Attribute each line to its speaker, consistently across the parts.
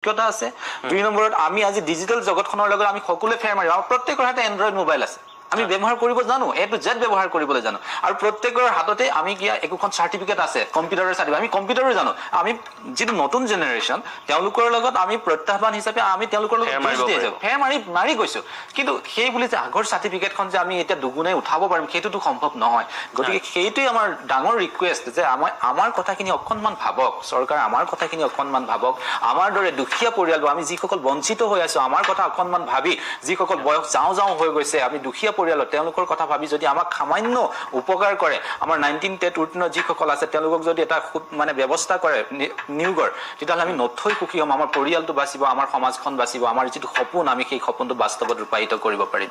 Speaker 1: কথা আছে 2 নম্বৰত আমি আজি ডিজিটেল জগতখনৰ লগত আমি সকলোৱে ফেৰ মাৰিম আৰু প্ৰত্যেকৰ হাতে এন্ড্ৰইড মোবাইল আছে আমি ব্যৱহাৰ কৰিব জানো এ টু জেড ব্যৱহাৰ কৰিবলৈ জানো আৰু প্ৰত্যেকৰ হাততে আমি কি একোখন সাৰ্টিফিকেট আছে কম্পিউটাৰৰ সাৰ্টিফিকেট আমি কম্পিউটাৰো জানো আমি যেটো নতুন জেনাৰেচন তেওঁলোকৰ লগত আমি প্ৰত্যাহ্বান হিচাপে আমি তেওঁলোকৰ লগত ফেৰ মাৰি গৈছো কিন্তু সেই বুলি যে আগৰ সাৰ্টিফিকেটখন যে আমি এটা দুগুণে উঠাব পাৰিম সেইটোতো সম্ভৱ নহয় গতিকে সেইটোই আমাৰ ডাঙৰ ৰিকুৱেষ্ট যে আমাৰ কথাখিনি অকণমান ভাবক চৰকাৰ আমাৰ কথাখিনি অকণমান ভাবক আমাৰ দৰে দুখীয়া পৰিয়াল আমি যিসকল বঞ্চিত হৈ আছো আমাৰ কথা অকণমান ভাবি যিসকল বয়স যাওঁ হৈ গৈছে আমি দুখীয়া পৰিয়াল তেওঁলোকৰ কথা ভাবি যদি আমাক সামান্য উপকাৰ কৰে আমাৰ 19 টেট উত্তীৰ্ণ যিসকল আছে তেওঁলোকক যদি এটা খুব মানে ব্যৱস্থা কৰে নিয়োগৰ তেতিয়াহ'লে আমি নথৈ সুখী হ'ম আমাৰ পৰিয়ালটো বাচিব আমাৰ সমাজখন বাচিব আমাৰ যিটো সপোন আমি সেই সপোনটো বাস্তৱত ৰূপায়িত কৰিব পাৰিম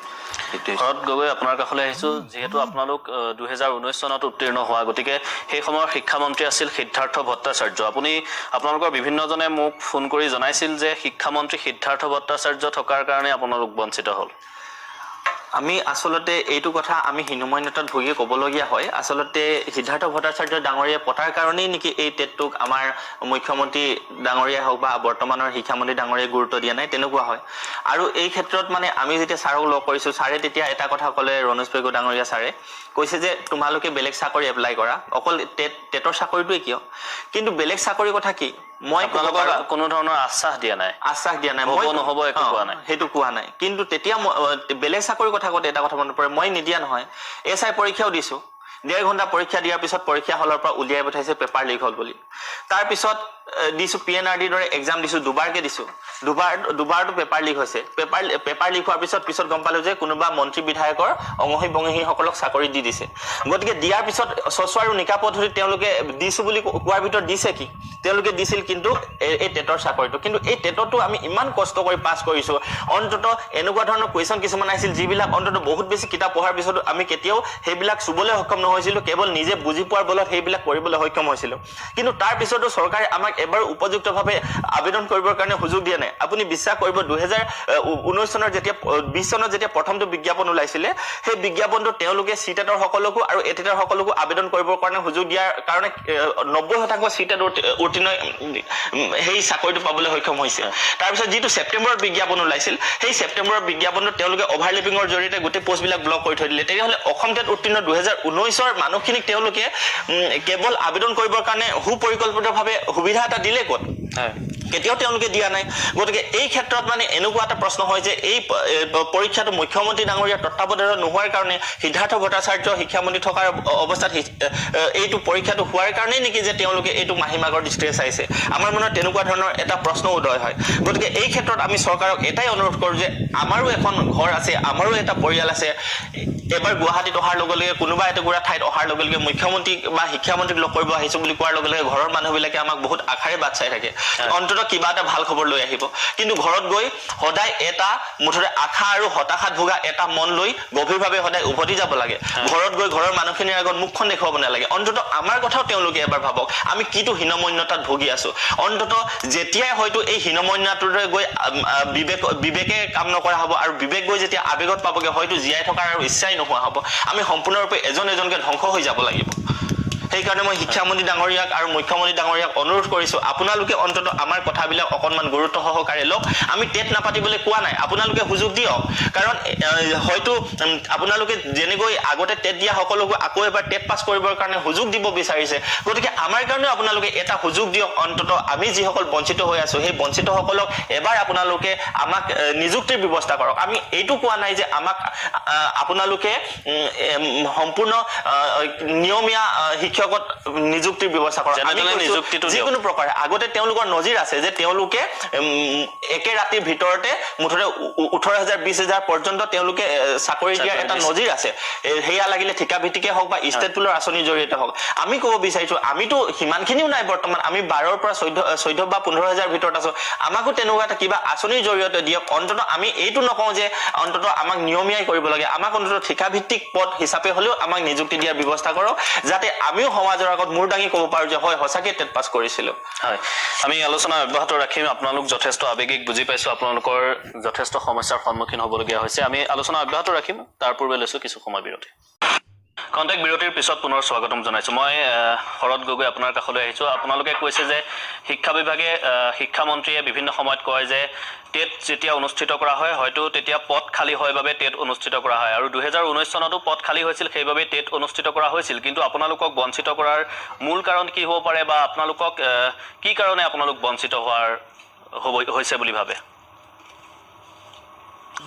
Speaker 2: শৰৎ গগৈ আপোনাৰ কাষলৈ আহিছো যেহেতু আপোনালোক 2019 চনত উত্তীৰ্ণ হোৱা গতিকে সেই সময়ৰ শিক্ষামন্ত্ৰী আছিল সিদ্ধাৰ্থ ভট্টাচাৰ্য আপোনালোকৰ বিভিন্নজনে মোক ফোন কৰি জনাইছিল যে শিক্ষামন্ত্ৰী সিদ্ধাৰ্থ ভট্টাচাৰ্য থকাৰ কাৰণে আপোনালোক বঞ্চিত হ'ল
Speaker 3: আমি আসলতে এইটো কথা আমি হীনমন্যতাত ভুগি ক'বলগীয়া হয় আসলতে সিদ্ধাৰ্থ ভট্টাচাৰ্য ডাঙৰীয়া পতাৰ কাৰণেই নেকি এই টেটটোক আমাৰ মুখ্যমন্ত্ৰী ডাঙৰীয়া হওক বা বৰ্তমানৰ শিক্ষামন্ত্ৰী ডাঙৰীয়াই গুৰুত্ব দিয়া নাই তেনেকুৱা হয় আৰু এই ক্ষেত্ৰত মানে আমি যেতিয়া ছাৰক লগ কৰিছো ছাৰে তেতিয়া এটা কথা ক'লে ৰণোজ পেগু ডাঙৰীয়া ছাৰে কৈছে যে তোমালোকে বেলেগ চাকৰি এপ্লাই কৰা অকল টেটৰ চাকৰিটোৱে কিয় কিন্তু বেলেগ চাকৰি কথা কি মই
Speaker 2: কোনো ধৰণৰ আশ্বাস দিয়া নাই
Speaker 3: মই নহব একো কোৱা নাই হেতু কোৱা নাই কিন্তু তেতিয়া বেলেগ চাকৰি কথা কতে এটা কথা মনত পৰে মই নিদিয়া নহয় এছআই পৰীক্ষাও দিছো 1.5 ঘণ্টা পৰীক্ষা দিয়াৰ পিছত পৰীক্ষা হলৰ পৰা উলিয়াই পঠাইছে পেপাৰ লিক হল বুলি তাৰ পিছত দিছো পিএনআৰডি দৰে এক্সাম দিছো দুবাৰকে দিছো দুবাৰটো পেপাৰ লিক হৈছে পেপাৰ লিক হোৱাৰ পিছত গম পালো যে কোনোবা মন্ত্ৰী বিধায়কৰ অঙহী বঙহী সকলক চাকৰি দি দিছে গতিকে দিয়াৰ পিছত স্বচ্ছ আৰু নিকা পদ্ধতি তেওঁলোকে দিছো বুলি কোৱাৰ ভিতৰত দিছে কি তেওঁলোকে দিছিল কিন্তু এই টেটৰ চাকৰিটো কিন্তু এই টেটটো আমি ইমান কষ্ট কৰি পাছ কৰিছো অন্তত এনেকুৱা ধৰণৰ কোৱেশ্চন কিছুমান আহিছিল যিবিলাক অন্তত বহুত বেছি কিতাপ পঢ়াৰ পিছত আমি কেতিয়াও সেইবিলাক চুবলৈ সক্ষম নহৈছিল কেৱল নিজে বুজি পোৱাৰ বলত সেইবিলাক কৰিবলৈ সক্ষম হৈছিল কিন্তু তাৰ পিছতো চৰকাৰে আমাক এবাৰ উপযুক্তভাৱে আবেদন কৰিবৰ কাৰণে সুযোগ দিয়া নাই আপুনি বিশ্বাস কৰিব 2019 চনৰ যেতিয়া 20 চনত যেতিয়া প্ৰথমটো বিজ্ঞাপন ওলাইছিলে সেই বিজ্ঞাপনটো তেওঁলোকে সিটেটৰ সকলকো আৰু এটেটৰ সকলকো আবেদন কৰিবৰ কাৰণে সুযোগ দিয়াৰ কাৰণে 90% সিটেট উত্তীৰ্ণ সেই চাকৰিটো পাবলৈ সক্ষম হৈছে তাৰ পিছত যেটো সেপ্টেম্বৰত বিজ্ঞাপন ওলাইছিল সেই সেপ্টেম্বৰৰ বিজ্ঞাপনটো তেওঁলোকে ওভাৰলেপিংৰ জৰিয়তে গোটেই পোষ্টবিলাক ব্লক কৰি থৈ দিলে তেতিয়াহ'লে অসম টেট উত্তীৰ্ণ 2019 মানুহখিনিক তেওঁলোকে কেৱল আবেদন কৰিবৰ কাৰণে সুপৰিকল্পিতভাৱে সুবিধা এটা দিলে ক'ত কেতিয়াও তেওঁলোকে দিয়া নাই গতিকে এই ক্ষেত্ৰত মানে এনেকুৱা এটা প্ৰশ্ন হয় যে এই পৰীক্ষাটো মুখ্যমন্ত্ৰী ডাঙৰীয়া তত্ত্বাৱধানত নোহোৱাৰ কাৰণে সিদ্ধাৰ্থ ভট্টাচাৰ্য শিক্ষামন্ত্ৰী থকাৰ অৱস্থাত এইটো পৰীক্ষাটো হোৱাৰ কাৰণে নেকি যে তেওঁলোকে এইটো মাহিমাগৰ দৃষ্টিৰে চাইছে আমাৰ মনত তেনেকুৱা ধৰণৰ এটা প্ৰশ্ন উদয় হয় গতিকে এই ক্ষেত্ৰত আমি চৰকাৰক এটাই অনুৰোধ কৰোঁ যে আমাৰো এখন ঘৰ আছে আমাৰো এটা পৰিয়াল আছে এবাৰ গুৱাহাটীত অহাৰ লগে লগে কোনোবা এটুকুৰা ঠাইত অহাৰ লগে লগে মুখ্যমন্ত্ৰী বা শিক্ষামন্ত্ৰীক লগ কৰিব আহিছো বুলি কোৱাৰ লগে লগে ঘৰৰ মানুহবিলাকে আমাক বহুত আশাৰে বাট চাই থাকে অন্তত কিবা এটা ভাল খবৰ লৈ আহিব কিন্তু ঘৰত গৈ সদায় এটা মুঠতে আশা আৰু হতাশাত ভোগা এটা মন লৈ গভীৰভাৱে সদায় উভতি যাব লাগে ঘৰত গৈ ঘৰৰ মানুহখিনিৰ আগত মুখখন দেখুৱাব নালাগে অন্তত আমাৰ কথাও তেওঁলোকে এবাৰ ভাবক আমি কিটো হীনমন্যতাত ভুগি আছো অন্তত যেতিয়াই হয়তো এই হীনমন্যতাটোৰে গৈ বিবেকে কাম নকৰা হ'ব আৰু বিবেক গৈ যেতিয়া আবেগত পাবগে হয়তো জীয়াই থকাৰ আৰু ইচ্ছাই নোহোৱা হ'ব আমি সম্পূৰ্ণৰূপে এজনকে ধ্বংস হৈ যাব লাগিব সেইকাৰণে মই শিক্ষামন্ত্ৰী ডাঙৰীয়াক আৰু মুখ্যমন্ত্ৰী ডাঙৰীয়াক অনুৰোধ কৰিছো আপোনালোকে অন্তত আমাৰ কথাবিলাক অকণমান গুৰুত্ব সহকাৰে লওক আমি টেট নাপাতিবলৈ কোৱা নাই আপোনালোকে সুযোগ দিয়ক কাৰণ হয়তো আপোনালোকে যেনেকৈ আগতে টেট দিয়া সকলোকে আকৌ এবাৰ টেট পাছ কৰিবৰ কাৰণে সুযোগ দিব বিচাৰিছে গতিকে আমাৰ কাৰণেও আপোনালোকে এটা সুযোগ দিয়ক অন্তত আমি যিসকল বঞ্চিত হৈ আছো সেই বঞ্চিতসকলক এবাৰ আপোনালোকে আমাক নিযুক্তিৰ ব্যৱস্থা কৰক আমি এইটো কোৱা নাই যে আমাক আপোনালোকে সম্পূৰ্ণ নিয়মীয়া শিক্ষকত নিযুক্তিৰ ব্যৱস্থা কৰক আমি নিযুক্তিটো যিকোনো প্ৰকাৰে আগতে তেওঁলোকৰ নজিৰ আছে যে তেওঁলোকে একে ৰাতিৰ ভিতৰতে মুঠতে 18000 20000 পৰ্যন্ত তেওঁলোকে চাকৰি দিয়াৰ এটা নজিৰ আছে হেয়া লাগিলে ঠিকা ভিত্তিকে হওক বা ষ্টেট পুলৰ আঁচনিৰ জৰিয়তে হওক আমি ক'ব বিচাৰিছো আমিতো সিমানখিনিও নাই বৰ্তমান আমি 12ৰ পৰা 14 বা 15000 ভিতৰত আছো আমাকো তেনেকুৱা এটা কিবা আঁচনিৰ জৰিয়তে দিয়ক অন্তত আমি এইটো নকওঁ যে অন্তত আমাক নিয়মীয়াই কৰিব লাগে আমাক অন্তত ঠিকা ভিত্তিক পদ হিচাপে হলেও আমাক নিযুক্তি দিয়াৰ ব্যৱস্থা কৰক যাতে আমিও সমাজৰ আগত মূৰ দাঙি ক'ব পাৰো যে হয় সঁচাকৈ টেট পাছ কৰিছিলো
Speaker 2: হয় আমি আলোচনা অব্যাহত ৰাখিম আপোনালোক যথেষ্ট আবেগিক বুজি পাইছো আপোনালোকৰ যথেষ্ট সমস্যাৰ সন্মুখীন হ'বলগীয়া হৈছে আমি আলোচনা অব্যাহত ৰাখিম তাৰ পূৰ্বে লৈছো কিছু সময় বিৰতি কণ্টেক্ট বিৰতিৰ পিছত পুনৰ স্বাগতম জনাইছোঁ মই শৰৎ গগৈ আপোনাৰ কাষলৈ আহিছোঁ আপোনালোকে কৈছে যে শিক্ষা বিভাগে শিক্ষামন্ত্ৰীয়ে বিভিন্ন সময়ত কয় যে টেট যেতিয়া অনুষ্ঠিত কৰা হয় হয়তো তেতিয়া পদ খালী হয় বাবে টেট অনুষ্ঠিত কৰা হয় আৰু 2019 চনতো পদ খালী হৈছিল সেইবাবে টেট অনুষ্ঠিত কৰা হৈছিল কিন্তু আপোনালোকক বঞ্চিত কৰাৰ মূল কাৰণ কি হ'ব পাৰে বা আপোনালোকক কি কাৰণে আপোনালোক বঞ্চিত হোৱাৰ হৈছে বুলি ভাবে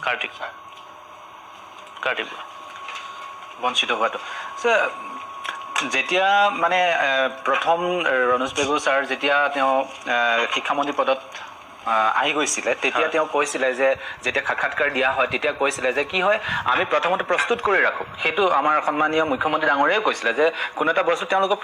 Speaker 2: কাৰ্তিক
Speaker 1: বঞ্চিত হোৱাটো যেতিয়া মানে প্ৰথম ৰণোজ পেগু ছাৰ যেতিয়া তেওঁ শিক্ষামন্ত্ৰী পদত আহি গৈছিলে তেতিয়া তেওঁ কৈছিলে যে যেতিয়া সাক্ষাৎকাৰ দিয়া হয় তেতিয়া কৈছিলে যে কি হয় আমি প্ৰথমতে প্ৰস্তুত কৰি ৰাখোঁ সেইটো আমাৰ সন্মানীয় মুখ্যমন্ত্ৰী ডাঙৰীয়াই কৈছিলে যে কোনো এটা বস্তু তেওঁলোকৰ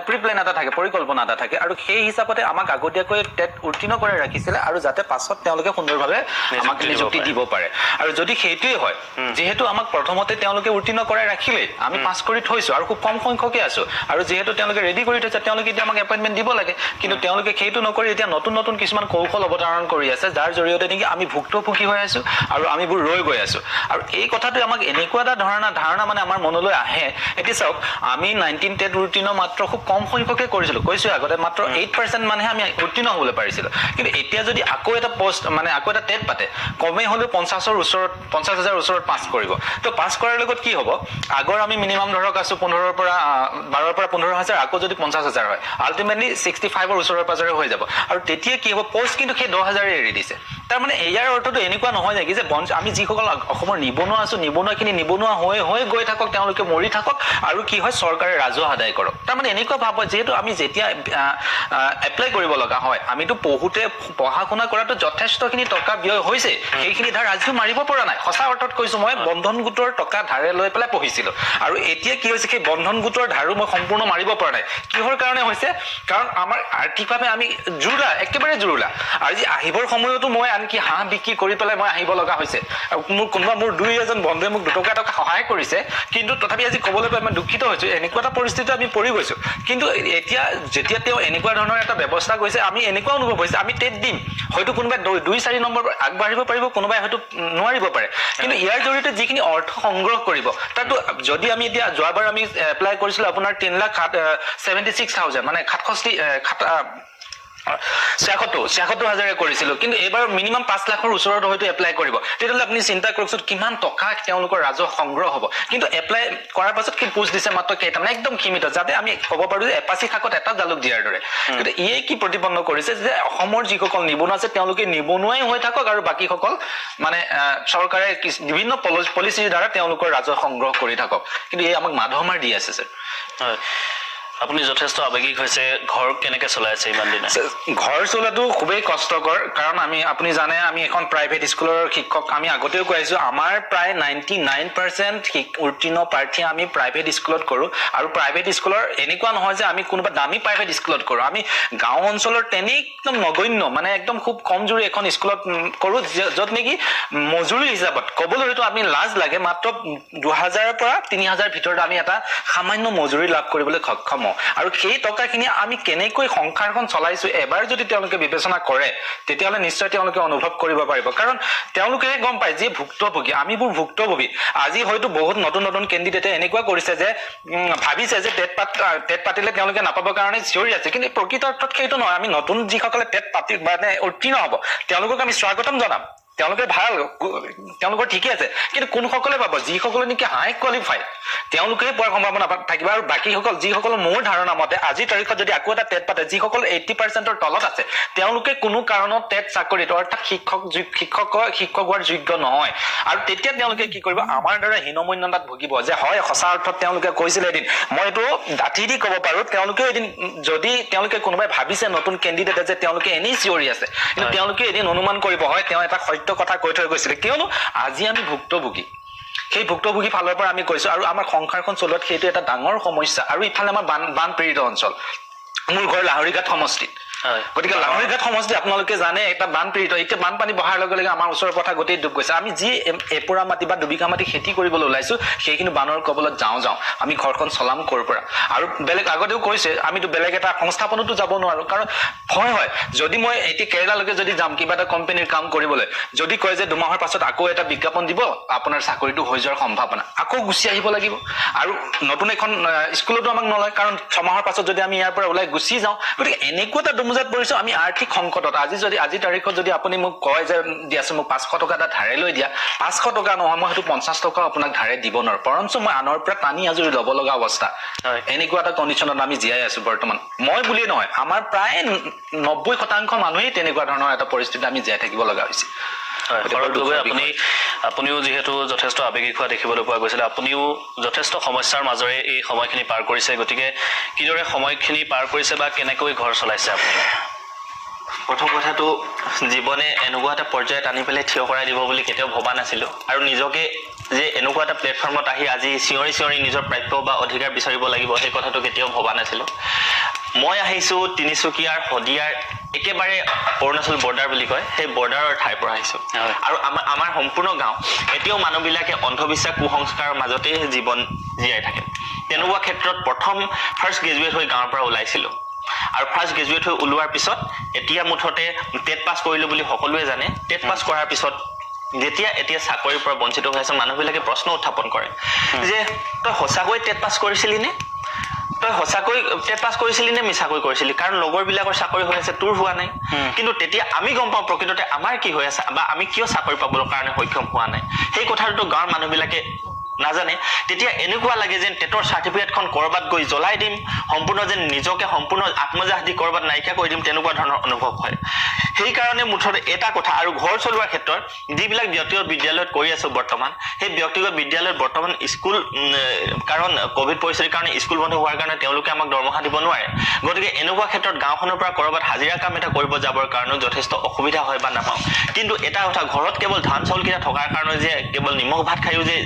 Speaker 1: প্ৰি প্লেন এটা থাকে পৰিকল্পনা এটা থাকে আৰু সেই হিচাপতে আমাক আগতীয়াকৈ টেট উত্তীৰ্ণ কৰি ৰাখিছিলে আৰু যাতে পাছত তেওঁলোকে সুন্দৰভাৱে আমাক নিযুক্তি দিব পাৰে আৰু যদি সেইটোৱে হয় যিহেতু আমাক প্ৰথমতে তেওঁলোকে উত্তীৰ্ণ কৰাই ৰাখিলে আমি পাছ কৰি থৈছোঁ আৰু খুব কম সংখ্যকে আছোঁ আৰু যিহেতু তেওঁলোকে ৰেডি কৰি থৈছে তেওঁলোকে এতিয়া আমাক এপইণ্টমেণ্ট দিব লাগে কিন্তু তেওঁলোকে সেইটো নকৰি এতিয়া নতুন কিছুমান কৌশল অৱতাৰণ কৰি আছে যাৰ জৰিয়তে নেকি আমি ভুক্তভোগী হৈ আছোঁ আৰু আমিবোৰ ৰৈ গৈ আছোঁ আৰু এই কথাটোৱে আমাক এনেকুৱা এটা ধাৰণা মানে আমাৰ মনলৈ আহে এতিয়া চাওক আমি 19 টেট উত্তীৰ্ণ মাত্ৰ খুব কম সংখ্যকে কৰিছিলোঁ কৈছোঁ আগতে মাত্ৰ 8% মানেহে আমি উত্তীৰ্ণ হ'বলৈ পাৰিছিলোঁ কিন্তু এতিয়া যদি আকৌ এটা পোষ্ট মানে আকৌ এটা টেট পাতে কমেই হ'লেও 50,000 ওচৰত পাছ কৰিব তো পাছ কৰাৰ লগত কি হ'ব আগৰ আমি মিনিমাম ধৰক আছোঁ 12 পৰা 15,000 আকৌ যদি 50,000 হয় আল্টিমেটলি 65ৰ ওচৰৰ পাজৰে হৈ যাব আৰু তেতিয়া কি হ'ব পোষ্ট কিন্তু সেই 10,000 এৰি দিছে তাৰমানে ইয়াৰ অৰ্থটো এনেকুৱা নহয় নেকি যে আমি যিসকল অসমৰ নিবনুৱা আছোঁ নিবনুৱাখিনি নিবনুৱা হৈ গৈ থাকক তেওঁলোকে মৰি থাকক আৰু কি হয় চৰকাৰে ৰাজহ আদায় কৰক তাৰমানে এনেকুৱা ভাৱ হয় যিহেতু আমি যেতিয়া এপ্লাই কৰিব লগা হয় আমিতো পঢ়া শুনা কৰাটো যথেষ্টখিনি টকা ব্যয় হৈছে সেইখিনি ধাৰ আজিও মাৰিব পৰা নাই সঁচা অৰ্থত কৈছোঁ মই বন্ধন গোটৰ টকা ধাৰে লৈ পেলাই পঢ়িছিলোঁ আৰু এতিয়া কি হৈছে সেই বন্ধন গোটৰ ধাৰো মই সম্পূৰ্ণ মাৰিব পৰা নাই কিহৰ কাৰণে হৈছে কাৰণ আমাৰ আৰ্থিকভাৱে আমি একেবাৰে জুৰুলা আজি আহিবৰ সময়তো মই আনকি হাঁহ বিক্ৰী কৰি পেলাই মই আহিব লগা হৈছে মোৰ দুই এজন বন্ধুৱে মোক 2 টকা সহায় কৰিছে কিন্তু তথাপি আজি ক'বলৈ পাই মই দুখিত হৈছোঁ এনেকুৱা এটা পৰিস্থিতি আমি পৰি গৈছোঁ কিন্তু এতিয়া যেতিয়া তেওঁ এনেকুৱা ধৰণৰ এটা ব্যৱস্থা কৰিছে আমি এনেকুৱা অনুভৱ হৈছে আমি টেট দিম হয়তো কোনোবাই 2-4 নম্বৰ আগবাঢ়িব পাৰিব কোনোবাই হয়তো নোৱাৰিব পাৰে কিন্তু ইয়াৰ জৰিয়তে যিখিনি অৰ্থ সংগ্ৰহ কৰিব তাতো যদি আমি এতিয়া যোৱাবাৰ আমি এপ্লাই কৰিছিলোঁ আপোনাৰ 3,76,000 মানে 76,000 কৰিছিলোঁ কিন্তু এইবাৰ মিনিমাম 5 লাখৰ ওচৰত হয়তো এপ্লাই কৰিব তেতিয়াহ'লে আপুনি চিন্তা কৰকচোন কিমান টকা তেওঁলোকৰ ৰাজহ সংগ্ৰহ হ'ব কিন্তু এপ্লাই কৰাৰ পাছত কি পোষ্ট দিছে মাত্ৰ কেইটামান একদম সীমিত যাতে আমি ক'ব পাৰোঁ যে এপাচি শাকত এটা জালুক দিয়াৰ দৰে কিন্তু ইয়ে কি প্ৰতিপন্ন কৰিছে যে অসমৰ যিসকল নিবনুৱা আছে তেওঁলোকে নিবনুৱাই হৈ থাকক আৰু বাকীসকল মানে চৰকাৰে বিভিন্ন পলিচিৰ দ্বাৰা তেওঁলোকৰ ৰাজহ সংগ্ৰহ কৰি থাকক কিন্তু এই আমাক মাধমাৰ দি আছে স্যাৰ
Speaker 2: হয় আপুনি যথেষ্ট আৱেগিক হৈছে ঘৰ কেনেকৈ চলাই আছে ইমান দিনে
Speaker 1: ঘৰ চলাটো খুবেই কষ্টকৰ কাৰণ আপুনি জানে আমি এখন প্ৰাইভেট স্কুলৰ শিক্ষক আমি আগতেও কৈ আহিছোঁ আমাৰ প্ৰায় 99% উত্তীৰ্ণ প্ৰাৰ্থী আমি প্ৰাইভেট স্কুলত কৰোঁ আৰু প্ৰাইভেট স্কুলৰ এনেকুৱা নহয় যে আমি কোনোবা দামী প্ৰাইভেট স্কুলত কৰোঁ আমি গাঁও অঞ্চলৰ একদম নগণ্য মানে একদম খুব কমজোৰি এখন স্কুলত কৰোঁ য'ত নেকি মজুৰি হিচাপত ক'বলৈ হয়তো আমি লাজ লাগে মাত্ৰ 2,000 পৰা 3,000 ভিতৰত আমি এটা সামান্য মজুৰি লাভ কৰিবলৈ সক্ষম আৰু সেই টকাখিনি আমি কেনেকৈ সংসাৰখন চলাইছোঁ এবাৰ যদি তেওঁলোকে বিবেচনা কৰে তেতিয়াহ'লে নিশ্চয় তেওঁলোকে অনুভৱ কৰিব পাৰিব কাৰণ তেওঁলোকে গম পায় যে ভুক্তভোগী আমিবোৰ ভুক্তভোগী আজি হয়তো বহুত নতুন কেণ্ডিডেটে এনেকুৱা কৰিছে যে ভাবিছে যে টেট পাতিলে তেওঁলোকে নাপাবৰ কাৰণে চিঞৰি আছে কিন্তু প্ৰকৃত অৰ্থত সেইটো নহয় আমি নতুন যিসকলে টেট পাতি মানে উত্তীৰ্ণ হ'ব তেওঁলোকক আমি স্বাগতম জনাম তেওঁলোকে ভাল তেওঁলোকৰ ঠিকে আছে কিন্তু কোনসকলে পাব যিসকলে নেকি হাই কোৱালিফাইড তেওঁলোকে পোৱাৰ সম্ভাৱনা থাকিব আৰু বাকীসকল যিসকল মোৰ ধাৰণা মতে আজিৰ তাৰিখত যদি আকৌ এটা টেট পাতে যিসকল 80%ৰ তলত আছে তেওঁলোকে কোনো কাৰণত টেট চাকৰিত অৰ্থাৎ শিক্ষক হোৱাৰ যোগ্য নহয় আৰু তেতিয়া তেওঁলোকে কি কৰিব আমাৰ দ্বাৰা হীনমন্যতাত ভুগিব যে হয় সঁচা অৰ্থত তেওঁলোকে কৈছিলে এদিন মই এইটো ডাঠি দি ক'ব পাৰোঁ তেওঁলোকে এদিন যদি তেওঁলোকে কোনোবাই ভাবিছে নতুন কেণ্ডিডেটে যে তেওঁলোকে এনেই চিঞৰি আছে কিন্তু তেওঁলোকে এদিন অনুমান কৰিব হয় তেওঁ এটা সত্য কথা কৈ থৈ গৈছিলে কিয়নো আজি আমি ভুক্তভোগী সেই ভুক্তভোগী ফালৰ পৰা আমি কৈছোঁ আৰু আমাৰ সংসাৰখন চলোৱাত সেইটো এটা ডাঙৰ সমস্যা আৰু ইফালে আমাৰ বানপীড়িত অঞ্চল মোৰ ঘৰ লাহৰীঘাট সমষ্টিত
Speaker 2: হয়।
Speaker 1: গতিকে লাহৰীঘাট সমষ্টি আপোনালোকে জানে এটা বানপীড়িত এতিয়া বানপানী বহাৰ লগে লগে আমাৰ ওচৰৰ পথাৰ গোটেই ডুব গৈছে আমি যি এপৰা মাটি বা দুবিঘা মাটি খেতি কৰিবলৈ ওলাইছো সেইখিনি বানৰ কবলত যাওঁ আমি ঘৰখন চলাম ক'ৰ পৰা আৰু বেলেগ আগতেও কৈছে আমিতো বেলেগ এটা সংস্থাপনতো যাব নোৱাৰো কাৰণ ভয় হয় যদি মই এতিয়া কেৰেলালৈকে যদি যাম কিবা এটা কোম্পানীৰ কাম কৰিবলৈ যদি কয় যে 2 মাহৰ পাছত আকৌ এটা বিজ্ঞাপন দিব আপোনাৰ চাকৰিটো হৈ যোৱাৰ সম্ভাৱনা আকৌ গুচি আহিব লাগিব আৰু নতুন এখন স্কুলতো আমাক নলয় কাৰণ 6 মাহৰ পাছত যদি আমি ইয়াৰ পৰা ওলাই গুচি যাওঁ গতিকে এনেকুৱা এটা দুমুজাত পৰিছো আমি আৰ্থিক সংকটত আজি তাৰিখত যদি আপুনি মোক কয় যে দিয়াছে মোক 500 টকা এটা ধাৰে লৈ দিয়া 500 টকা নহয় মই হয়তো 50 টকা আপোনাক ধাৰে দিব নোৱাৰো পৰঞ্চ মই আনৰ পৰা টানি আজৰি ল'ব লগা অৱস্থা এনেকুৱা এটা কণ্ডিশ্যনত আমি জীয়াই আছো বৰ্তমান মই বুলিয়ে নহয় আমাৰ প্ৰায় 90% মানুহেই তেনেকুৱা ধৰণৰ এটা পৰিস্থিতি আমি জীয়াই থাকিব লগা হৈছে
Speaker 2: শৰৎ গগৈ আপুনিও যিহেতু যথেষ্ট আৱেগিক হোৱা দেখিবলৈ পোৱা গৈছিলে আপুনিও যথেষ্ট সমস্যাৰ মাজৰে এই সময়খিনি পাৰ কৰিছে গতিকে কিদৰে সময়খিনি পাৰ কৰিছে বা কেনেকৈ ঘৰ চলাইছে আপুনি
Speaker 3: প্ৰথম কথাটো জীৱনে এনেকুৱা এটা পৰ্যায়ত আনি পেলাই থিয় কৰাই দিব বুলি কেতিয়াও ভবা নাছিলো আৰু নিজকে যে এনেকুৱা এটা প্লেটফৰ্মত আহি আজি চিঞৰি নিজৰ প্ৰাপ্য বা অধিকাৰ বিচাৰিব লাগিব সেই কথাটো কেতিয়াও ভবা নাছিলো মই আহিছো তিনিচুকীয়াৰ হদিয়াৰ একেবাৰে অৰুণাচল বৰ্ডাৰ বুলি কয় সেই বৰ্ডাৰৰ ঠাইৰ পৰা আহিছো আৰু আমাৰ সম্পূৰ্ণ গাঁও এতিয়াও মানুহবিলাকে অন্ধবিশ্বাস কুসংস্কাৰৰ মাজতে জীৱন জীয়াই থাকে তেনেকুৱা ক্ষেত্ৰত ফাৰ্ষ্ট গ্ৰেজুৱেট হৈ গাঁৱৰ পৰা ওলাইছিলো আৰু ফাৰ্ষ্ট গ্ৰেজুৱেট হৈ ওলোৱাৰ পিছত এতিয়া মুঠতে টেট পাছ কৰিলো বুলি সকলোৱে জানে টেট পাছ কৰাৰ পিছত এতিয়া চাকৰিৰ পৰা বঞ্চিত হৈ আছে মানুহবিলাকে প্ৰশ্ন উত্থাপন কৰে যে তই সঁচাকৈ টেট পাছ কৰিছিলি নে তই সঁচাকৈ টেট পাছ কৰিছিলি নে মিছাকৈ কৰিছিলি কাৰণ লগৰবিলাকৰ চাকৰি হৈ আছে তোৰ হোৱা নাই কিন্তু তেতিয়া আমি গম পাওঁ প্ৰকৃততে আমাৰ কি হৈ আছে বা আমি কিয় চাকৰি পাবৰ কাৰণে সক্ষম হোৱা নাই সেই কথাটো গাঁৱৰ মানুহবিলাকে নাজানে তেতিয়া এনেকুৱা লাগে যেন টেটৰ চাৰ্টিফিকেটখন কৰবাত গৈ জ্বলাই দিম সম্পূৰ্ণ যেন নিজকে সম্পূৰ্ণ আত্মজাহ দি কৰবাত নাইকিয়া কৰি দিম তেনেকুৱা ধৰণৰ অনুভৱ হয় সেই কাৰণে মুঠতে এটা কথা আৰু ঘৰ চলোৱাৰ ক্ষেত্ৰত যিবিলাক ব্যক্তিগত বিদ্যালয়ত কৰি আছো বৰ্তমান সেই ব্যক্তিগত বিদ্যালয়ত বৰ্তমান স্কুল কাৰণ কোভিড পৰিস্থিতিৰ কাৰণে স্কুল বন্ধ হোৱাৰ কাৰণে তেওঁলোকে আমাক দৰমহা দিব নোৱাৰে গতিকে এনেকুৱা ক্ষেত্ৰত গাঁওখনৰ পৰা কৰবাত হাজিৰা কাম এটা কৰিব যাবৰ কাৰণে যথেষ্ট অসুবিধা হয় বা নাপাওঁ কিন্তু এটা কথা ঘৰত কেৱল ধান চাউল কিনা থকাৰ কাৰণে যে কেৱল নিমখ ভাত খায়ো যে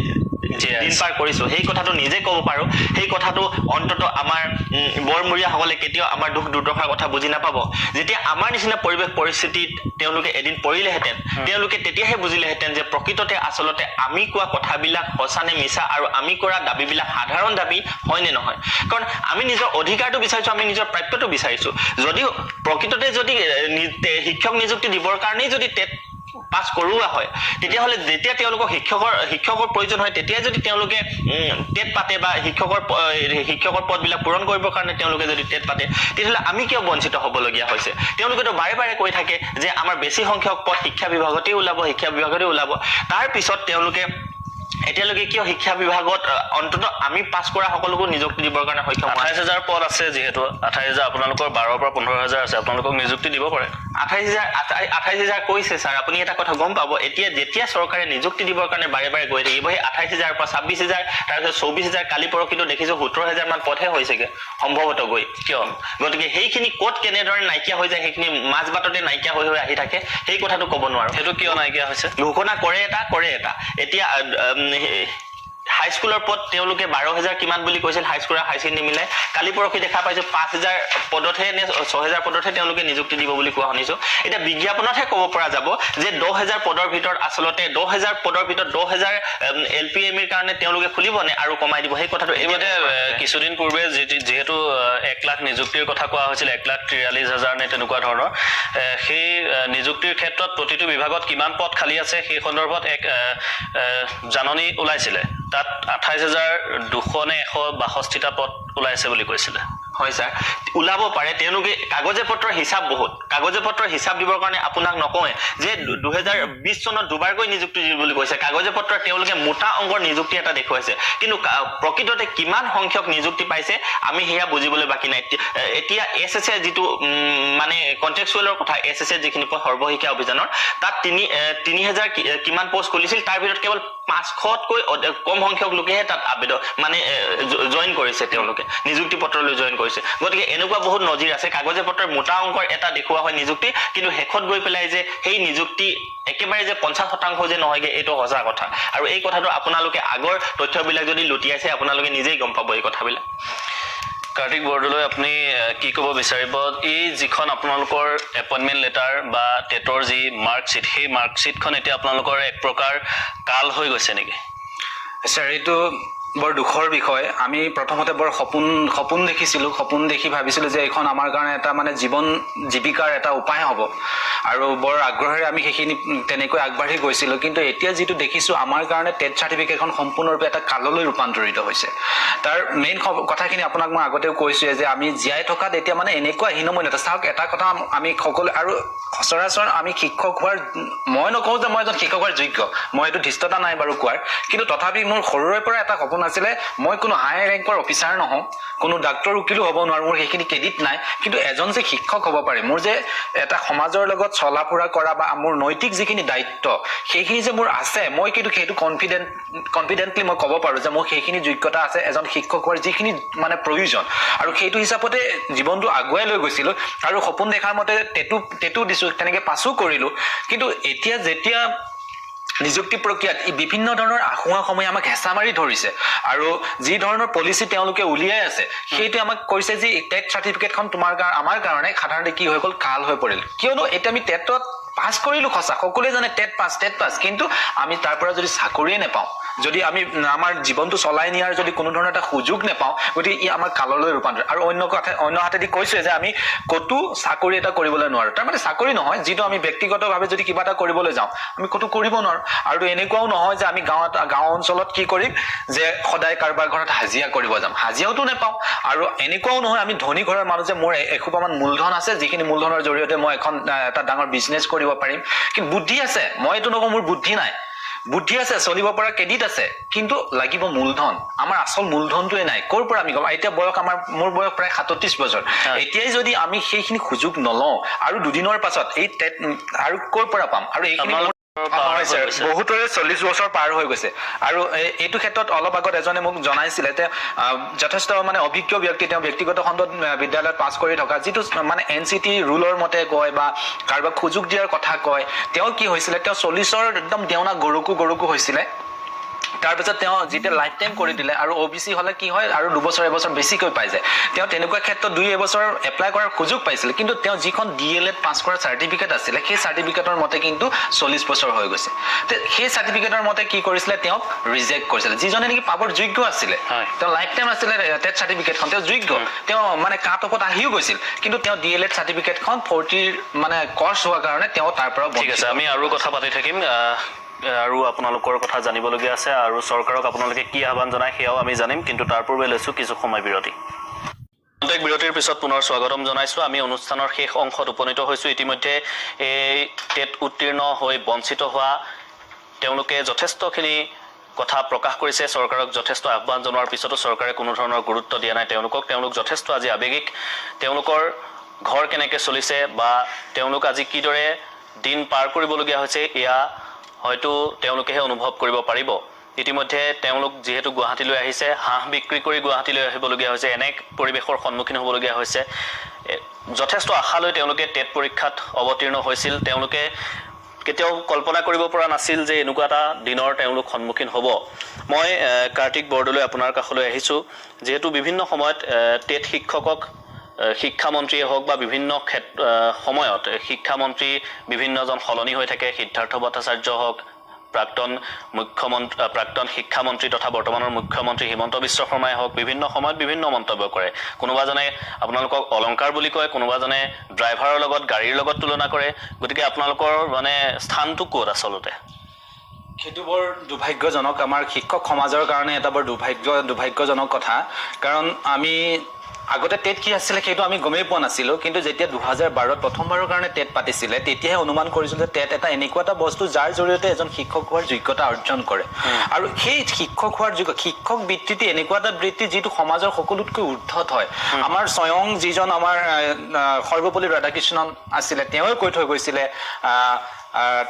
Speaker 3: দিন পাৰ কৰিছো সেই কথাটো নিজে ক'ব পাৰো সেই কথাটো অন্তত আমাৰ বৰমূৰীয়াসকলে কেতিয়াও আমাৰ দুখ দুৰ্দশাৰ কথা বুজি নাপাব যেতিয়া আমাৰ নিচিনা পৰিৱেশ পৰিস্থিতিত তেওঁলোকে এদিন পৰিলেহেঁতেন তেওঁলোকে তেতিয়াহে বুজিলেহেঁতেন যে প্ৰকৃততে আচলতে আমি কোৱা কথাবিলাক সঁচা নে মিছা আৰু আমি কৰা দাবীবিলাক সাধাৰণ দাবী হয় নে নহয় কাৰণ আমি নিজৰ অধিকাৰটো বিচাৰিছো আমি নিজৰ প্ৰাপ্যটো বিচাৰিছো যদিও প্ৰকৃততে যদি শিক্ষক নিযুক্তি দিবৰ কাৰণেই যদি টেট পাছ কৰোৱা হয় তেতিয়াহ'লে যেতিয়া তেওঁলোকক শিক্ষকৰ প্ৰয়োজন হয় তেতিয়া যদি তেওঁলোকে টেট পাতে বা শিক্ষকৰ পদবিলাক পূৰণ কৰিবৰ কাৰণে তেওঁলোকে যদি টেট পাতে তেতিয়াহ'লে আমি কিয় বঞ্চিত হ'বলগীয়া হৈছে তেওঁলোকেতো বাৰে বাৰে কৈ থাকে যে আমাৰ বেছি সংখ্যক পদ শিক্ষা বিভাগতেই ওলাব তাৰ পিছত তেওঁলোকে এতিয়ালৈকে কিয় শিক্ষা বিভাগত অন্তত আমি পাছ কৰা সকলোকো নিযুক্তি দিবৰ কাৰণে সক্ষম
Speaker 2: 28000 পদ আছে যিহেতু 28000 আপোনালোকৰ 12 পৰা 15000 আছে আপোনালোকক নিযুক্তি দিব পাৰে
Speaker 3: 28000 কৈছে স্যাৰ আপুনি এটা কথা গম পাব এতিয়া যেতিয়া চৰকাৰে নিযুক্তি দিবৰ কাৰণে বাৰে বাৰে গৈ থাকিব সেই 28000 পৰা 26000 তাৰপিছত 24000 কালি পৰখিতো দেখিছো 17000 মান পদহে হৈছেগে সম্ভৱত গৈ কিয় গতিকে সেইখিনি ক'ত কেনেদৰে নাইকিয়া হৈ যায় সেইখিনি মাছ বাটতে নাইকিয়া হৈ আহি থাকে সেই কথাটো ক'ব নোৱাৰো
Speaker 2: সেইটো কিয় নাইকিয়া হৈছে
Speaker 3: ঘোষণা কৰে এটা এতিয়া হাই স্কুলৰ পদ তেওঁলোকে 12000 কিমান বুলি কৈছিল হাই স্কুল আৰু হাই সেকেন্ডাৰী মিলাই কালি পৰখি দেখা পাইছো 5000 পদতহে নে 6000 পদতহে তেওঁলোকে নিযুক্তি দিব বুলি কোৱা শুনিছো এটা বিজ্ঞাপনতহে ক'ব পৰা যাব যে 10000 পদৰ ভিতৰত আচলতে 10000 পদৰ ভিতৰত 10000 এলপিএমইৰ কাৰণে তেওঁলোকে খুলিবনে আৰু কমাই দিব সেই কথাটো
Speaker 2: এইমতে কিছুদিন পূৰ্বে যেহেতু 1 লাখ নিযুক্তিৰ কথা কোৱা হৈছিল 1,43,000 নে তেনেকুৱা ধৰণৰ সেই নিযুক্তিৰ ক্ষেত্ৰত প্ৰতিটো বিভাগত কিমান পদ খালী আছে সেই সন্দৰ্ভত এক জাননী ওলাইছিলে তাত 28200 নে 162টা পদ ওলাইছে বুলি কৈছিলে
Speaker 3: হয় স্যাৰ ওলাব পাৰে তেওঁলোকে কাগজে পত্ৰৰ হিচাপ দিবৰ কাৰণে আপোনাক নকয় যে 2020 চনত দুবাৰকৈ নিযুক্তি দিব বুলি কৈছে কাগজে পত্ৰৰ তেওঁলোকে মোটা অংকৰ নিযুক্তি এটা দেখুৱাইছে কিন্তু প্ৰকৃততে কিমান সংখ্যক নিযুক্তি পাইছে আমি হেয়া বুজিবলৈ বাকি নাই এতিয়া এছএছএ যিটো মানে কন্টেক্সুৱেলৰ কথা এছএছএ যিখিনি সৰ্বশিক্ষা অভিযানৰ তাত 3000 কিমান পোষ্ট খুলিছিল তাৰ ভিতৰত কেৱল 500তকৈ কম সংখ্যক লোকেহে তাত আবেদন মানে জয়েন কৰিছে তেওঁলোকে নিযুক্তি পত্ৰলৈ জয়েন কৰিছে গতিকে এনেকুৱা বহুত নজিৰ আছে কাগজে পত্ৰৰ মোটা অংকৰ এটা দেখুৱা হয় নিযুক্তি কিন্তু হেকত গৈ পেলাই যে সেই নিযুক্তি একেবাৰে যে 50% যে নহয়গে এইটো সঁচা কথা আৰু এই কথাটো আপোনালোকে আগৰ তথ্যবিলাক যদি লুটিয়াইছে আপোনালোকে নিজেই গম পাব এই কথাবিলাক
Speaker 2: কাৰ্তিক বৰদলৈ আপুনি কি ক'ব বিচাৰিব এই যিখন আপোনালোকৰ এপইণ্টমেণ্ট লেটাৰ বা টেটৰ যি মাৰ্কশ্বিট সেই মাৰ্কশ্বিটখন এতিয়া আপোনালোকৰ এক প্ৰকাৰ কাল হৈ গৈছে নেকি?
Speaker 1: ছাৰ এইটো বৰ দুখৰ বিষয়। আমি প্ৰথমতে বৰ সপোন দেখিছিলোঁ, সপোন দেখি ভাবিছিলোঁ যে এইখন আমাৰ কাৰণে এটা মানে জীৱিকাৰ এটা উপায় হ'ব আৰু বৰ আগ্ৰহেৰে আমি সেইখিনি তেনেকৈ আগবাঢ়ি গৈছিলোঁ। কিন্তু এতিয়া যিটো দেখিছোঁ আমাৰ কাৰণে টেট চাৰ্টিফিকেটখন সম্পূৰ্ণৰূপে এটা কাললৈ ৰূপান্তৰিত হৈছে। তাৰ মেইন কথাখিনি আপোনাক মই আগতেও কৈছোঁৱে যে আমি জীয়াই থকাত এতিয়া মানে এনেকুৱা হীনমন্যতা। চাওক এটা কথা আমি সকলো আৰু সচৰাচৰ আমি শিক্ষক হোৱাৰ, মই নকওঁ যে মই এজন শিক্ষক হোৱাৰ যোগ্য, মই এইটো ধৃষ্টতা নাই বাৰু কোৱাৰ, কিন্তু তথাপি মোৰ সৰুৰে পৰা এটা সপোন আছিলে মই কোনো হাই ৰেংকৰ অফিচাৰ নহওঁ, কোনো ডাক্তৰ উকিলো হ'ব নোৱাৰোঁ, মোৰ সেইখিনি ক্ৰেডিট নাই, কিন্তু এজন যে শিক্ষক হ'ব পাৰে, মোৰ যে এটা সমাজৰ লগত চলা ফুৰা কৰা বা মোৰ নৈতিক যিখিনি দায়িত্ব সেইখিনি যে মোৰ আছে, মই কিন্তু সেইটো কনফিডেণ্টলি মই ক'ব পাৰোঁ যে মোৰ সেইখিনি যোগ্যতা আছে এজন শিক্ষক হোৱাৰ যিখিনি মানে প্ৰয়োজন। আৰু সেইটো হিচাপতে জীৱনটো আগুৱাই লৈ গৈছিলোঁ আৰু সপোন দেখাৰ মতে টেটু দিছোঁ, তেনেকৈ পাছো কৰিলোঁ। কিন্তু এতিয়া যেতিয়া নিযুক্তি প্ৰক্ৰিয়াত বিভিন্ন ধৰণৰ আহুৱাসমূহে আমাক হেঁচা মাৰি ধৰিছে আৰু যি ধৰণৰ পলিচি তেওঁলোকে উলিয়াই আছে সেইটো আমাক কৈছে যে টেট চাৰ্টিফিকেটখন আমাৰ কাৰণে সাধাৰণতে কি হৈ গ'ল, কাল হৈ পৰিল। কিয়নো এতিয়া আমি টেটত পাছ কৰিলোঁ সঁচা, সকলোৱে জানে টেট পাছ, কিন্তু আমি তাৰ পৰা যদি চাকৰিয়ে নাপাওঁ, যদি আমি আমাৰ জীৱনটো চলাই নিয়াৰ যদি কোনো ধৰণৰ এটা সুযোগ নাপাওঁ, গতিকে ই আমাৰ কাললৈ ৰূপান্তৰ। আৰু অন্য হাতেদি কৈছোৱে যে আমি ক'তো চাকৰি এটা কৰিবলৈ নোৱাৰোঁ, তাৰমানে চাকৰি নহয়, যিটো আমি ব্যক্তিগতভাৱে যদি কিবা এটা কৰিবলৈ যাওঁ আমি ক'তো কৰিব নোৱাৰোঁ। আৰু এনেকুৱাও নহয় যে আমি গাঁও অঞ্চলত কি কৰিম যে সদায় কাৰোবাৰ ঘৰত হাজিৰা কৰিব যাম, হাজিৰাওতো নাপাওঁ। আৰু এনেকুৱাও নহয় আমি ধনী ঘৰৰ মানুহ যে মোৰ এসোপামান মূলধন আছে, যিখিনি মূলধনৰ জৰিয়তে মই এটা ডাঙৰ বিজনেছ কৰিব পাৰিম। কিন্তু বুদ্ধি আছে, মই এইটো নকওঁ মোৰ বুদ্ধি নাই, বুদ্ধি আছে, চলিব পৰা ক্ৰেডিট আছে, কিন্তু লাগিব মূলধন। আমাৰ আচল মূলধনটোৱে নাই। ক'ৰ পৰা আমি ক'ম, এতিয়া মোৰ বয়স প্ৰায় 37 বছৰ, এতিয়াই যদি আমি সেইখিনি সুযোগ নলওঁ আৰু দুদিনৰ পাছত এই টেট আৰু ক'ৰ পৰা পাম? আৰু এইখিনি বহুতৰে 40 বছৰ পাৰ হৈ গৈছে। আৰু এইটো ক্ষেত্ৰত অলপ আগত এজনে মোক জনাইছিলে যে যথেষ্ট মানে অভিজ্ঞ ব্যক্তি, তেওঁ ব্যক্তিগত খণ্ডত বিদ্যালয়ত পাছ কৰি থকা, যিটো মানে NCT ৰুলৰ মতে কয় বা কাৰোবাক সুযোগ দিয়াৰ কথা কয়, তেওঁ কি হৈছিলে, তেওঁ 40ৰ একদম দেওনা গৰুকো হৈছিলে। তাৰপিছত তেওঁ যেতিয়া লাইফ টাইম কৰি দিলে আৰু OBC হ'লে কি হয় আৰু 2 এবছৰ বেছিকৈ পাই যায়। তেওঁ তেনেকুৱা ক্ষেত্ৰত 2 এবছৰ এপ্লাই কৰাৰ সুযোগ পাইছিল, কিন্তু তেওঁ যিখন DLED পাছ কৰাৰ চাৰ্টিফিকেট আছিলে সেই চাৰ্টিফিকেটৰ মতে কিন্তু 40 বছৰ হৈ গৈছে। সেই চাৰ্টিফিকেটৰ মতে কি কৰিছিলে, তেওঁক ৰিজেক্ট কৰিছিলে। যিজনে নেকি পাবৰ যোগ্য আছিলে, তেওঁ লাইফ টাইম আছিলে টেট চাৰ্টিফিকেটখন, তেওঁ যোগ্য, তেওঁ মানে কাট অফত আহিও গৈছিল, কিন্তু তেওঁ DLED চাৰ্টিফিকেটখন 40 মানে কৰ্চ হোৱাৰ কাৰণে তেওঁ তাৰ পৰা।
Speaker 2: ঠিক আছে, আমি আৰু কথা পাতি থাকিম, আৰু আপোনালোকৰ কথা জানিবলগীয়া আছে আৰু চৰকাৰক আপোনালোকে কি আহ্বান জনায় সেয়াও আমি জানিম, কিন্তু তাৰ পূৰ্বে লৈছোঁ কিছু সময় বিৰতি। বিৰতিৰ পিছত পুনৰ স্বাগতম জনাইছোঁ। আমি অনুষ্ঠানৰ শেষ অংশত উপনীত হৈছোঁ। ইতিমধ্যে এই টেট উত্তীৰ্ণ হৈ বঞ্চিত হোৱা তেওঁলোকে যথেষ্টখিনি কথা প্ৰকাশ কৰিছে। চৰকাৰক যথেষ্ট আহ্বান জনোৱাৰ পিছতো চৰকাৰে কোনো ধৰণৰ গুৰুত্ব দিয়া নাই তেওঁলোক যথেষ্ট আজি আৱেগিক। তেওঁলোকৰ ঘৰ কেনেকৈ চলিছে বা তেওঁলোক আজি কিদৰে দিন পাৰ কৰিবলগীয়া হৈছে এয়া হয়তো তেওঁলোকেহে অনুভৱ কৰিব পাৰিব। ইতিমধ্যে তেওঁলোক যিহেতু গুৱাহাটীলৈ আহিছে, হাঁহ বিক্ৰী কৰি গুৱাহাটীলৈ আহিবলগীয়া হৈছে, এনে পৰিৱেশৰ সন্মুখীন হ'বলগীয়া হৈছে। যথেষ্ট আশা লৈ তেওঁলোকে টেট পৰীক্ষাত অৱতীৰ্ণ হৈছিল। তেওঁলোকে কেতিয়াও কল্পনা কৰিব পৰা নাছিল যে এনেকুৱা এটা দিনৰ তেওঁলোক সন্মুখীন হ'ব। মই কাৰ্তিক বৰদলৈ আপোনাৰ কাষলৈ আহিছোঁ। যিহেতু বিভিন্ন সময়ত টেট শিক্ষকক শিক্ষামন্ত্ৰীয়ে হওক বা বিভিন্ন সময়ত শিক্ষামন্ত্ৰী বিভিন্নজন সলনি হৈ থাকে। সিদ্ধাৰ্থ ভট্টাচাৰ্য হওক, প্ৰাক্তন শিক্ষামন্ত্ৰী তথা বৰ্তমানৰ মুখ্যমন্ত্ৰী হিমন্ত বিশ্ব শৰ্মাই হওক, বিভিন্ন সময়ত বিভিন্ন মন্তব্য কৰে। কোনোবাজনে আপোনালোকক অলংকাৰ বুলি কয়, কোনোবাজনে ড্ৰাইভাৰৰ লগত গাড়ীৰ লগত তুলনা কৰে। গতিকে আপোনালোকৰ মানে স্থানটো ক'ত আচলতে?
Speaker 1: সেইটো বৰ দুৰ্ভাগ্যজনক, আমাৰ শিক্ষক সমাজৰ কাৰণে এটা বৰ দুৰ্ভাগ্যজনক কথা। কাৰণ আমি আগতে টেট কি আছিলে সেইটো আমি গমেই পোৱা নাছিলোঁ, কিন্তু যেতিয়া 2012ত প্ৰথমবাৰৰ কাৰণে টেট পাতিছিলে তেতিয়াহে অনুমান কৰিছিলোঁ যে টেট এটা এনেকুৱা এটা বস্তু যাৰ জৰিয়তে এজন শিক্ষক হোৱাৰ যোগ্যতা অৰ্জন কৰে। আৰু সেই শিক্ষক হোৱাৰ শিক্ষক বৃত্তিটি এনেকুৱা এটা বৃত্তি যিটো সমাজৰ সকলোতকৈ ঊৰ্ধত হয়। আমাৰ স্বয়ং যিজন আমাৰ সৰ্বপল্লী ৰাধাকৃষ্ণন আছিলে তেওঁৱে কৈ থৈ গৈছিলে,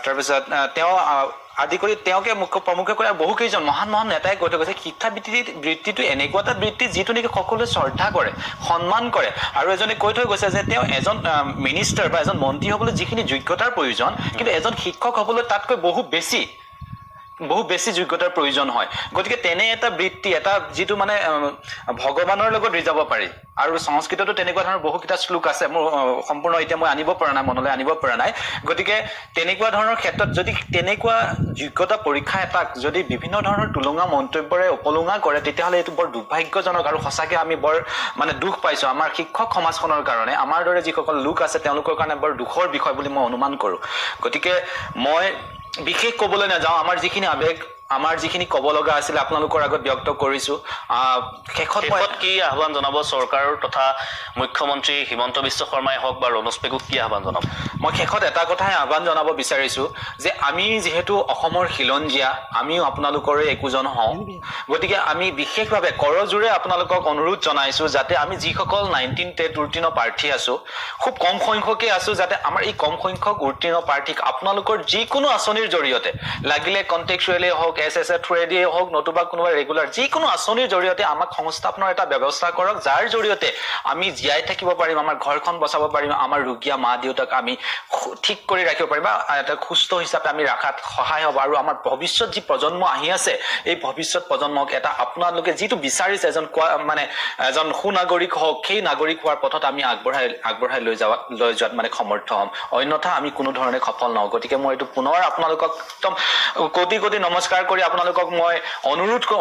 Speaker 1: তাৰপিছত তেওঁ আদি কৰি তেওঁকে প্ৰমুখে কৰি বহু কেইজন মহান নেতাই কৈ থৈ গৈছে শিক্ষা বৃত্তিটো এনেকুৱা এটা বৃত্তি যিটো নেকি সকলোৱে শ্ৰদ্ধা কৰে, সন্মান কৰে। আৰু এজনে কৈ থৈ গৈছে যে তেওঁ এজন মিনিষ্টাৰ বা এজন মন্ত্ৰী হ'বলৈ যিখিনি যোগ্যতাৰ প্ৰয়োজন, কিন্তু এজন শিক্ষক হ'বলৈ তাতকৈ বহু বেছি। বহু বেছি যোগ্যতাৰ প্ৰয়োজন হয় গতিকে তেনে এটা বৃত্তি এটা যিটো মানে ভগৱানৰ লগত ৰিজাব পাৰি আৰু সংস্কৃততো তেনেকুৱা ধৰণৰ বহুকিটা শ্লোক আছে মোৰ সম্পূৰ্ণ এতিয়া মই আনিব পৰা নাই মনলৈ আনিব পৰা নাই গতিকে তেনেকুৱা ধৰণৰ ক্ষেত্ৰত যদি তেনেকুৱা যোগ্যতা পৰীক্ষা এটাক যদি বিভিন্ন ধৰণৰ তুলঙা মন্তব্যৰে উপলুঙা কৰে তেতিয়াহ'লে এইটো বৰ দুৰ্ভাগ্যজনক আৰু সঁচাকৈ আমি বৰ মানে দুখ পাইছোঁ আমাৰ শিক্ষক সমাজখনৰ কাৰণে আমাৰ দৰে যিসকল লোক আছে তেওঁলোকৰ কাৰণে বৰ দুখৰ বিষয় বুলি মই অনুমান কৰোঁ গতিকে মই বিশেষ ক'বলৈ নাযাওঁ আমাৰ যিখিনি আবেগ আমাৰ যিখিনি ক'ব লগা আছিল আপোনালোকৰ আগত ব্যক্ত কৰিছোঁ শেষত
Speaker 2: কি আহ্বান জনাব চৰকাৰ তথা মুখ্যমন্ত্ৰী হিমন্ত বিশ্ব শৰ্মাই হওক বা ৰণোজ পেগুক কি আহ্বান জনাব
Speaker 1: মই শেষত এটা কথাই আহ্বান জনাব বিচাৰিছোঁ যে আমি যিহেতু অসমৰ খিলঞ্জীয়া আমিও আপোনালোকৰে একোজন হওঁ গতিকে আমি বিশেষভাৱে কৰজোৰে আপোনালোকক অনুৰোধ জনাইছোঁ যাতে আমি যিসকল 19 টেট উত্তীৰ্ণ প্ৰাৰ্থী আছোঁ খুব কম সংখ্যকে আছোঁ যাতে আমাৰ এই কম সংখ্যক উত্তীৰ্ণ প্ৰাৰ্থীক আপোনালোকৰ যিকোনো আঁচনিৰ জৰিয়তে লাগিলে কণ্টেক্সুৱেলি হওক SSA থ্ৰুৱেদিয়ে হওক নতুবা কোনোবা ৰেগুলাৰ যিকোনো আঁচনিৰ জৰিয়তে আমাক সংস্থাপনৰ এটা ব্যৱস্থা কৰক যাৰ জৰিয়তে আমি জীয়াই থাকিব পাৰিম আমাৰ ঘৰখন বচাব পাৰিম আমাৰ ৰোগীয়া মা দেউতাক আমি ঠিক কৰি ৰাখিব পাৰিম বা এটা সুস্থ হিচাপে আমি ৰাখাত সহায় হ'ব আৰু আমাৰ ভৱিষ্যত যি প্ৰজন্ম আহি আছে এই ভৱিষ্যত প্ৰজন্মক এটা আপোনালোকে যিটো বিচাৰিছে এজন সুনাগৰিক হওক সেই নাগৰিক হোৱাৰ পথত আমি আগবঢ়াই লৈ যোৱাত মানে সমৰ্থ হ'ম অন্যথা আমি কোনো ধৰণে সফল নহওঁ গতিকে মই এইটো পুনৰ আপোনালোকক একদম কোটি কোটি নমস্কাৰ কৰি আপোনালোকক মই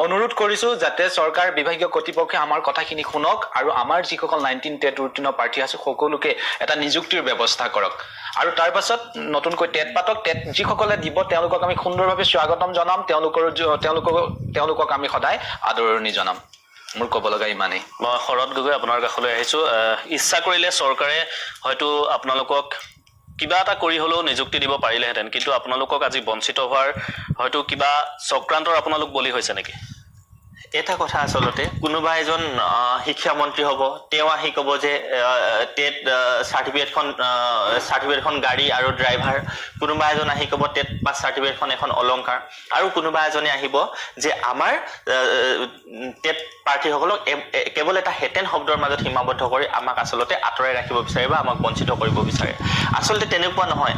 Speaker 1: অনুৰোধ কৰিছোঁ যাতে চৰকাৰ বিভাগীয় কৰ্তৃপক্ষই আমাৰ কথাখিনি শুনক আৰু আমাৰ যিসকল 19 টেট উত্তীৰ্ণ প্ৰাৰ্থী আছে সকলোকে এটা নিযুক্তিৰ ব্যৱস্থা কৰক আৰু তাৰ পাছত নতুনকৈ টেট পাতক টেট যিসকলে দিব তেওঁলোকক আমি সুন্দৰভাৱে স্বাগতম জনাম তেওঁলোকক আমি সদায় আদৰণি জনাম মোৰ ক'ব লগা ইমানেই
Speaker 2: মই শৰৎ গগৈ আপোনাৰ কাষলৈ আহিছোঁ ইচ্ছা কৰিলে চৰকাৰে হয়তো আপোনালোকক কিবা এটা কৰি হ'লেও নিযুক্তি দিব পাৰিলেহেঁতেন কিন্তু আপোনালোকক আজি বঞ্চিত হোৱাৰ হয়তো কিবা চক্ৰান্তৰ আপোনালোক বলি হৈছে নেকি
Speaker 3: এটা কথা আচলতে কোনোবা এজন শিক্ষামন্ত্ৰী হ'ব তেওঁ আহি ক'ব যে টেট চাৰ্টিফিকেটখন গাড়ী আৰু ড্ৰাইভাৰ কোনোবা এজন আহি ক'ব টেট পাছ চাৰ্টিফিকেটখন এখন অলংকাৰ আৰু কোনোবা এজনে আহিব যে আমাৰ টেট প্ৰাৰ্থীসকলক কেৱল এটা হেতেন শব্দৰ মাজত সীমাবদ্ধ কৰি আমাক আচলতে আঁতৰাই ৰাখিব বিচাৰে বা আমাক বঞ্চিত কৰিব বিচাৰে আচলতে তেনেকুৱা নহয়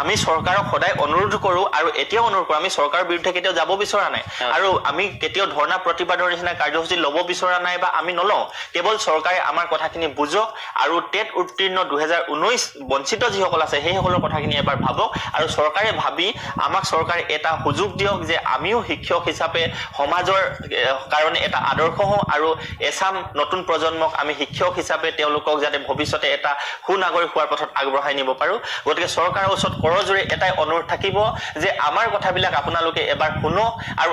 Speaker 3: আমি চৰকাৰক সদায় অনুৰোধ কৰোঁ আৰু এতিয়াও অনুৰোধ কৰোঁ আমি চৰকাৰৰ বিৰুদ্ধে কেতিয়াও যাব বিচৰা নাই আৰু আমি কেতিয়াও ধৰ্ণা প্ৰতিবাদৰ নিচিনা কাৰ্যসূচী ল'ব বিচৰা নাই বা আমি নলওঁ কেৱল চৰকাৰে আমাৰ কথাখিনি বুজক আৰু টেট উত্তীৰ্ণ 2019 বঞ্চিত যিসকল আছে সেইসকলৰ কথাখিনি এবাৰ ভাবক আৰু চৰকাৰে ভাবি আমাক চৰকাৰে এটা সুযোগ দিয়ক যে আমিও শিক্ষক হিচাপে সমাজৰ কাৰণে এটা আদৰ্শ হওঁ আৰু এছাম নতুন প্ৰজন্মক আমি শিক্ষক হিচাপে তেওঁলোকক যাতে ভৱিষ্যতে এটা সুনাগৰিক হোৱাৰ পথত আগবঢ়াই নিব পাৰোঁ গতিকে চৰকাৰৰ ওচৰত কৰজোৰে এটাই অনুৰোধ থাকিব যে আমাৰ কথাবিলাক আপোনালোকে এবাৰ শুনক আৰু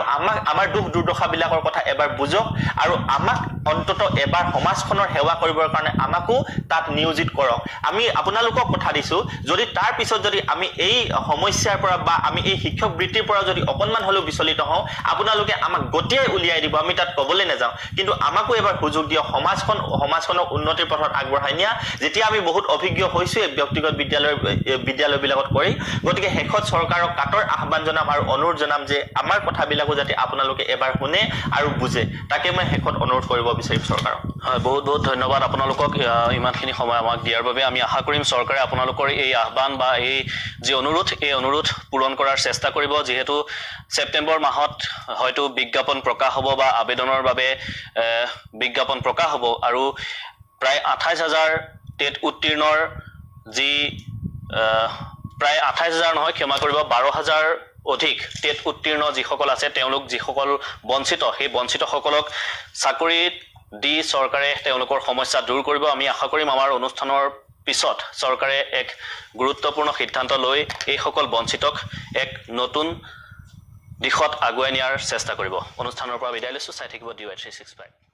Speaker 3: আমাৰ দুখ দুৰ্দশাবিলাকৰ কথা এবাৰ বুজক আৰু আমাক অন্তত এবাৰ সমাজখনৰ সেৱা কৰিবৰ কাৰণে আমাকো তাত নিয়োজিত কৰক আমি আপোনালোকক কথা দিছোঁ যদি তাৰ পিছত যদি আমি এই সমস্যাৰ পৰা বা আমি এই শিক্ষক বৃত্তিৰ পৰা যদি অকণমান হ'লেও বিচলিত হওঁ আপোনালোকে আমাক গতিয়াই উলিয়াই দিব আমি তাত ক'বলৈ নাযাওঁ কিন্তু আমাকো এবাৰ সুযোগ দিয়ক সমাজখনক উন্নতিৰ পথত আগবঢ়াই নিয়া যেতিয়া আমি বহুত অভিজ্ঞ হৈছোঁৱে ব্যক্তিগত বিদ্যালয়বিলাকত কৰি গতিকে শেষত চৰকাৰক কাটৰ আহ্বান জনাম আৰু অনুৰোধ জনাম যে আমাৰ কথাবিলাকো যাতে আপোনালোকে এবাৰ শুনে আৰু বুজে তাকে মই শেষত অনুৰোধ কৰিব বিচাৰিম চৰকাৰক
Speaker 2: হয় বহুত ধন্যবাদ আপোনালোকক ইমানখিনি সময় আমাক দিয়াৰ বাবে আমি আশা কৰিম চৰকাৰে আপোনালোকৰ এই আহ্বান বা এই যি অনুৰোধ পূৰণ কৰাৰ চেষ্টা কৰিব যিহেতু ছেপ্টেম্বৰ মাহত হয়তো বিজ্ঞাপন প্ৰকাশ হ'ব বা আবেদনৰ বাবে বিজ্ঞাপন প্ৰকাশ হ'ব আৰু প্ৰায় 28,000 টেট উত্তীৰ্ণৰ যি প্ৰায় 28,000 নহয় ক্ষমা কৰিব 12,000 অধিক টেট উত্তীৰ্ণ যিসকল আছে তেওঁলোক যিসকল বঞ্চিত সেই বঞ্চিতসকলক চাকৰিত দি চৰকাৰে তেওঁলোকৰ সমস্যা দূৰ কৰিব আমি আশা কৰিম আমাৰ অনুষ্ঠানৰ পিছত চৰকাৰে এক গুৰুত্বপূৰ্ণ সিদ্ধান্ত লৈ এইসকল বঞ্চিতক এক নতুন দিশত আগুৱাই নিয়াৰ চেষ্টা কৰিব অনুষ্ঠানৰ পৰা বিদায় লৈছোঁ চাই থাকিব DY 365